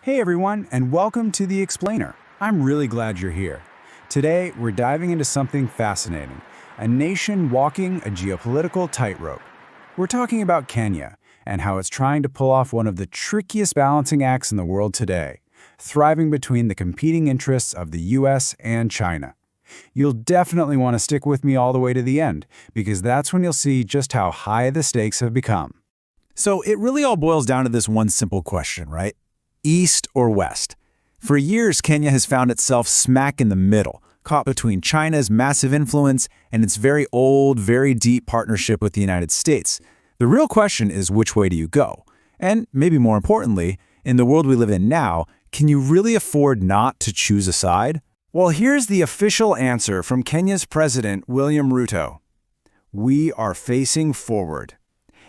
Hey everyone, and welcome to The Explainer. I'm really glad you're here. Today, we're diving into something fascinating, a nation walking a geopolitical tightrope. We're talking about Kenya, and how it's trying to pull off one of the trickiest balancing acts in the world today, thriving between the competing interests of the US and China. You'll definitely want to stick with me all the way to the end, because that's when you'll see just how high the stakes have become. So it really all boils down to this one simple question, right? East or West? For years, Kenya has found itself smack in the middle, caught between China's massive influence and its very old, very deep partnership with the United States. The real question is, which way do you go? And maybe more importantly, in the world we live in now, can you really afford not to choose a side? Well, here's the official answer from Kenya's president, William Ruto. We are facing forward.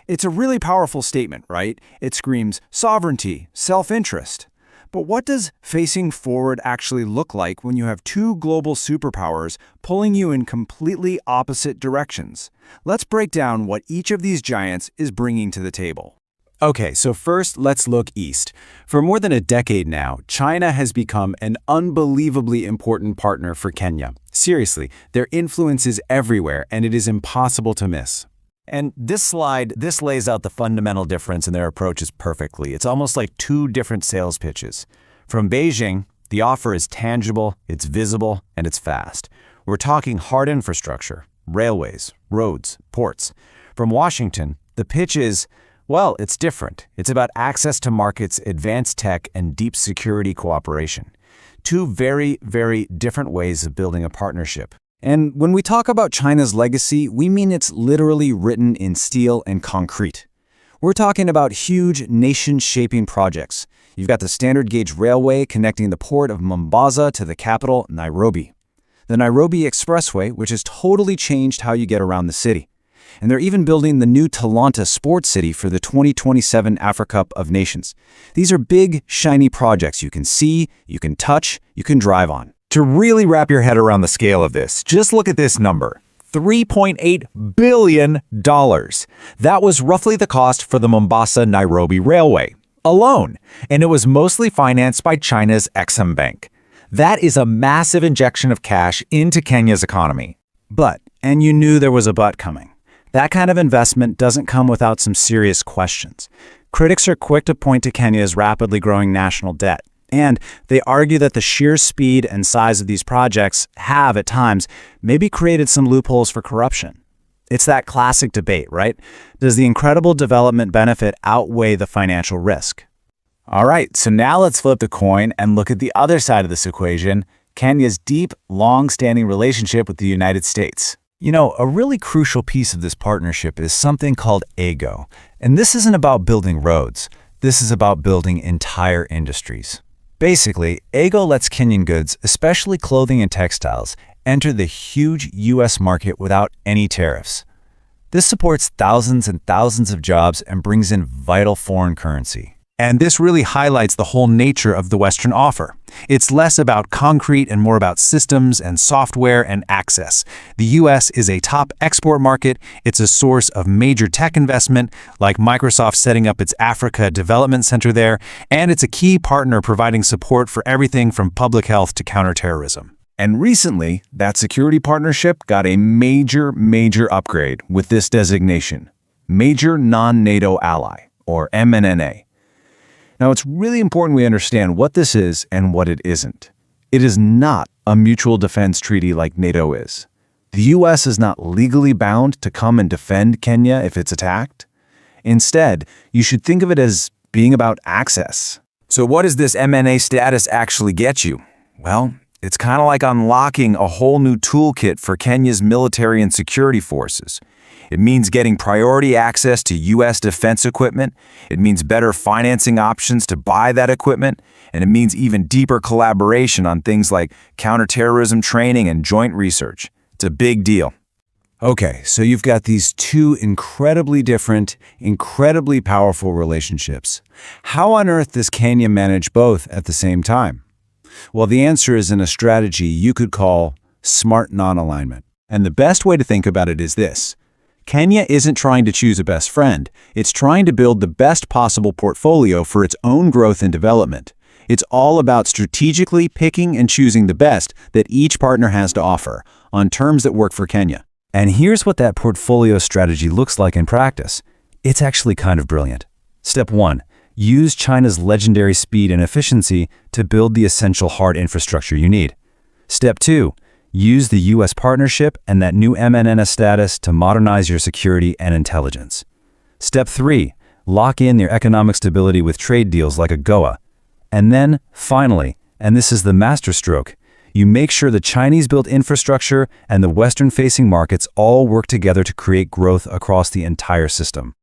It's a really powerful statement, right? It screams sovereignty, self-interest. But what does facing forward actually look like when you have two global superpowers pulling you in completely opposite directions? Let's break down what each of these giants is bringing to the table. Okay, so first, let's look east. For more than a decade now, China has become an unbelievably important partner for Kenya. Seriously, their influence is everywhere, and it is impossible to miss. And this lays out the fundamental difference in their approaches perfectly. It's almost like two different sales pitches. From Beijing, the offer is tangible, it's visible, and it's fast. We're talking hard infrastructure, railways, roads, ports. From Washington, the pitch is, well, it's different. It's about access to markets, advanced tech, and deep security cooperation. Two very, very different ways of building a partnership. And when we talk about China's legacy, we mean it's literally written in steel and concrete. We're talking about huge nation-shaping projects. You've got the standard gauge railway connecting the port of Mombasa to the capital, Nairobi. The Nairobi Expressway, which has totally changed how you get around the city. And they're even building the new Talanta Sports City for the 2027 Africa Cup of Nations. These are big, shiny projects you can see, you can touch, you can drive on. To really wrap your head around the scale of this, just look at this number, $3.8 billion. That was roughly the cost for the Mombasa-Nairobi Railway alone, and it was mostly financed by China's Exim Bank. That is a massive injection of cash into Kenya's economy. But, and you knew there was a but coming, that kind of investment doesn't come without some serious questions. Critics are quick to point to Kenya's rapidly growing national debt. And they argue that the sheer speed and size of these projects have, at times, maybe created some loopholes for corruption. It's that classic debate, right? Does the incredible development benefit outweigh the financial risk? All right, so now let's flip the coin and look at the other side of this equation, Kenya's deep, long-standing relationship with the United States. You know, a really crucial piece of this partnership is something called AGO. And this isn't about building roads. This is about building entire industries. Basically, AGO lets Kenyan goods, especially clothing and textiles, enter the huge U.S. market without any tariffs. This supports thousands and thousands of jobs and brings in vital foreign currency. And this really highlights the whole nature of the Western offer. It's less about concrete and more about systems and software and access. The U.S. is a top export market. It's a source of major tech investment, like Microsoft setting up its Africa Development Center there, and it's a key partner providing support for everything from public health to counterterrorism. And recently, that security partnership got a major upgrade with this designation, Major Non-NATO Ally, or MNNA. Now, it's really important we understand what this is and what it isn't. It is not a mutual defense treaty like NATO is. The U.S. is not legally bound to come and defend Kenya if it's attacked. Instead, you should think of it as being about access. So what does this MNA status actually get you? Well, it's kind of like unlocking a whole new toolkit for Kenya's military and security forces. It means getting priority access to U.S. defense equipment. It means better financing options to buy that equipment. And it means even deeper collaboration on things like counterterrorism training and joint research. It's a big deal. Okay, so you've got these two incredibly different, incredibly powerful relationships. How on earth does Kenya manage both at the same time? Well, the answer is in a strategy you could call smart non-alignment. And the best way to think about it is this. Kenya isn't trying to choose a best friend. It's trying to build the best possible portfolio for its own growth and development. It's all about strategically picking and choosing the best that each partner has to offer, on terms that work for Kenya. And here's what that portfolio strategy looks like in practice. It's actually kind of brilliant. Step 1. Use China's legendary speed and efficiency to build the essential hard infrastructure you need. Step 2. Use the U.S. partnership and that new MNNA status to modernize your security and intelligence. Step 3. Lock in your economic stability with trade deals like AGOA. And then, finally, and this is the masterstroke, you make sure the Chinese-built infrastructure and the Western-facing markets all work together to create growth across the entire system.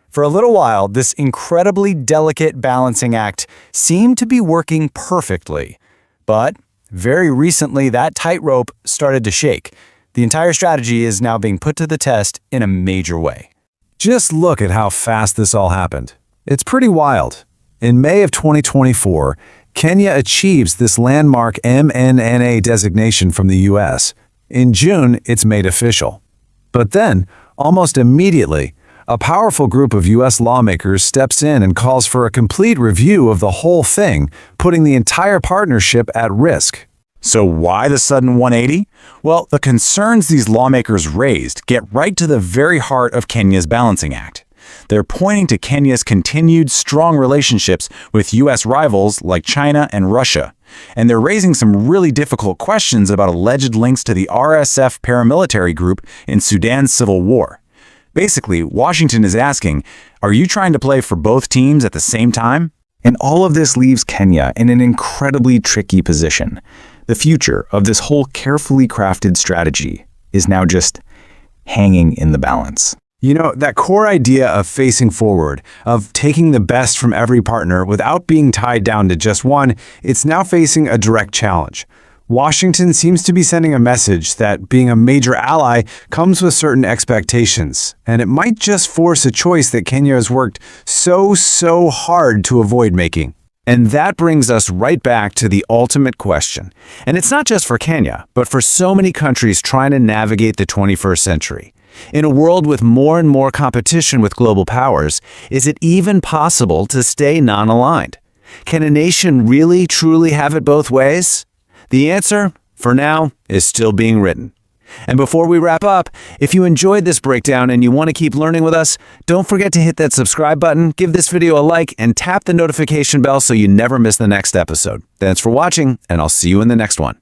For a little while, this incredibly delicate balancing act seemed to be working perfectly. But very recently, that tightrope started to shake. The entire strategy is now being put to the test in a major way. Just look at how fast this all happened. It's pretty wild. In May of 2024, Kenya achieves this landmark MNNA designation from the U.S. In June, it's made official. But then, almost immediately, a powerful group of U.S. lawmakers steps in and calls for a complete review of the whole thing, putting the entire partnership at risk. So why the sudden 180? Well, the concerns these lawmakers raised get right to the very heart of Kenya's balancing act. They're pointing to Kenya's continued strong relationships with U.S. rivals like China and Russia. And they're raising some really difficult questions about alleged links to the RSF paramilitary group in Sudan's civil war. Basically, Washington is asking, are you trying to play for both teams at the same time? And all of this leaves Kenya in an incredibly tricky position. The future of this whole carefully crafted strategy is now just hanging in the balance. You know, that core idea of facing forward, of taking the best from every partner without being tied down to just one, it's now facing a direct challenge. Washington seems to be sending a message that being a major ally comes with certain expectations, and it might just force a choice that Kenya has worked so hard to avoid making. And that brings us right back to the ultimate question. And it's not just for Kenya, but for so many countries trying to navigate the 21st century. In a world with more and more competition with global powers, is it even possible to stay non-aligned? Can a nation really, truly have it both ways? The answer, for now, is still being written. And before we wrap up, if you enjoyed this breakdown and you want to keep learning with us, don't forget to hit that subscribe button, give this video a like, and tap the notification bell so you never miss the next episode. Thanks for watching, and I'll see you in the next one.